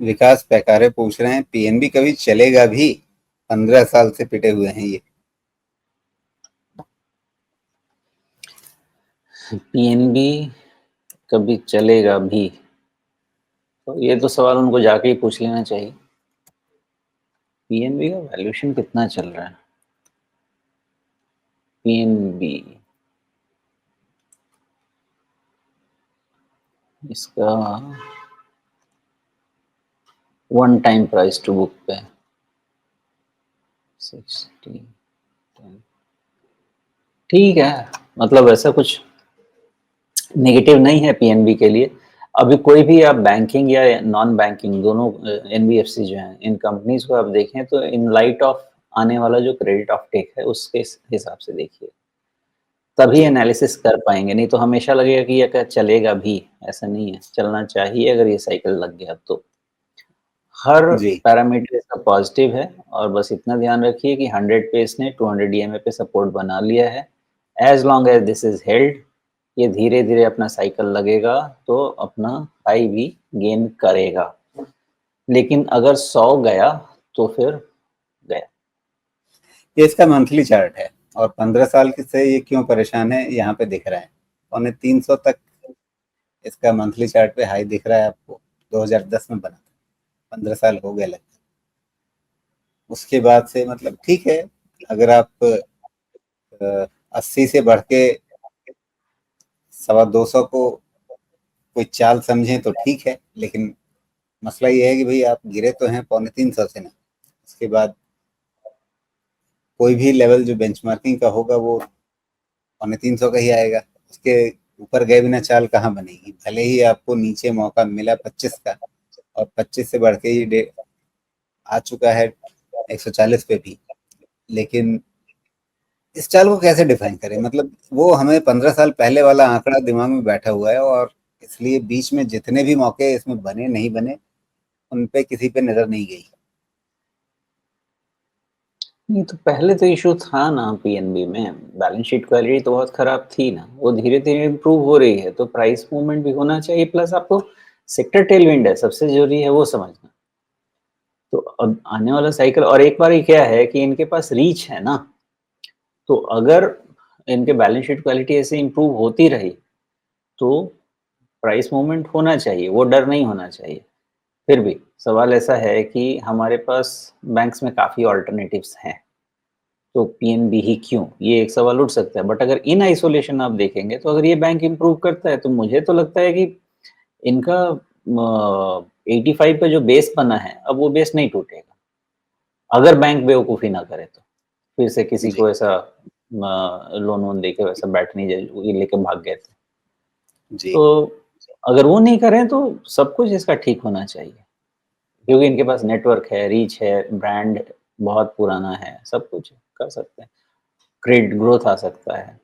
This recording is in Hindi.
विकास पैकारे पूछ रहे हैं पीएनबी कभी चलेगा भी? 15 साल से पिटे हुए हैं ये। पीएनबी कभी चलेगा भी, तो ये तो सवाल उनको जाके ही पूछ लेना चाहिए। पीएनबी का वैल्यूएशन कितना चल रहा है? पीएनबी इसका 1 टाइम प्राइस टू बुक पे 60, ठीक है, मतलब ऐसा कुछ नेगेटिव नहीं है पीएनबी के लिए। अभी कोई भी आप बैंकिंग या नॉन बैंकिंग दोनों एनबीएफसी जो हैं, इन कंपनीज को आप देखें तो इन लाइट ऑफ आने वाला जो क्रेडिट ऑफ टेक है उसके हिसाब से देखिए, तभी एनालिसिस कर पाएंगे। नहीं तो हमेशा लगेगा कि ये क्या चलेगा भी, ऐसा नहीं है, चलना चाहिए अगर ये साइकिल लग गया तो। हर जी। पैरामीटर इसका पॉजिटिव है और बस इतना ध्यान रखिए कि 100 पे इसने 200 ईएमए पे सपोर्ट बना लिया है। As long as this is held, ये धीरे धीरे अपना साइकिल लगेगा तो अपना हाई भी गेन करेगा, लेकिन अगर 100 गया तो फिर गया। ये इसका मंथली चार्ट है और 15 साल से ये क्यों परेशान है यहाँ पे दिख रहा है। 350 तक इसका मंथली चार्ट पे हाई दिख रहा है आपको। 2010 में बना था, 15 साल हो गए लगभग। उसके बाद से मतलब ठीक है, अगर आप 80 से बढ़ के 250 को कोई चाल समझें तो ठीक है, लेकिन मसला ये है कि भाई आप गिरे तो हैं 350 से ना। उसके बाद कोई भी लेवल जो बेंचमार्किंग का होगा वो 350 का ही आएगा। उसके ऊपर गए बिना चाल कहाँ बनेगी। भले ही आपको नीचे मौका मिला 25 का, और 25 से बढ़ के ही आ चुका है 140 पे भी, लेकिन इस चाल को कैसे डिफाइन करें। मतलब वो हमें 15 साल पहले वाला आंकड़ा दिमाग में बैठा हुआ है, और इसलिए बीच में जितने भी मौके इसमें बने नहीं बने, उन पे किसी पे नजर नहीं गई। नहीं तो पहले तो इशू था ना पीएनबी में, बैलेंस शीट क्वालिटी तो बहुत खराब थी ना, वो धीरे धीरे इम्प्रूव हो रही है, तो प्राइस मूवमेंट भी होना चाहिए, प्लस आपको सेक्टर टेलविंड है, सबसे जरूरी है वो समझना। तो अब आने वाला साइकिल, और एक बार ही क्या है कि इनके पास रीच है ना, तो अगर इनके बैलेंस शीट क्वालिटी ऐसे इम्प्रूव होती रही तो प्राइस मूवमेंट होना चाहिए, वो डर नहीं होना चाहिए। फिर भी सवाल ऐसा है कि हमारे पास बैंक्स में काफ़ी ऑल्टरनेटिव्स हैं, तो पीएनबी ही क्यों? ये एक सवाल उठ सकता है। बट अगर इन आइसोलेशन आप देखेंगे तो अगर ये बैंक इम्प्रूव करता है तो मुझे तो लगता है कि इनका 85 का जो बेस बना है, अब वो बेस नहीं टूटेगा। अगर बैंक बेवकूफ़ी ना करे तो। फिर से किसी जी। को ऐसा लोन वोन देके वैसा बैठ नहीं जाए, ये लेके भाग गए थे। जी। तो अगर वो नहीं करें तो सब कुछ इसका ठीक होना चाहिए। क्योंकि इनके पास नेटवर्क है, रीच है, ब्रांड बहुत पुराना है, सब कुछ कर सकते हैं। क्रेडिट ग्रोथ आ सकता है।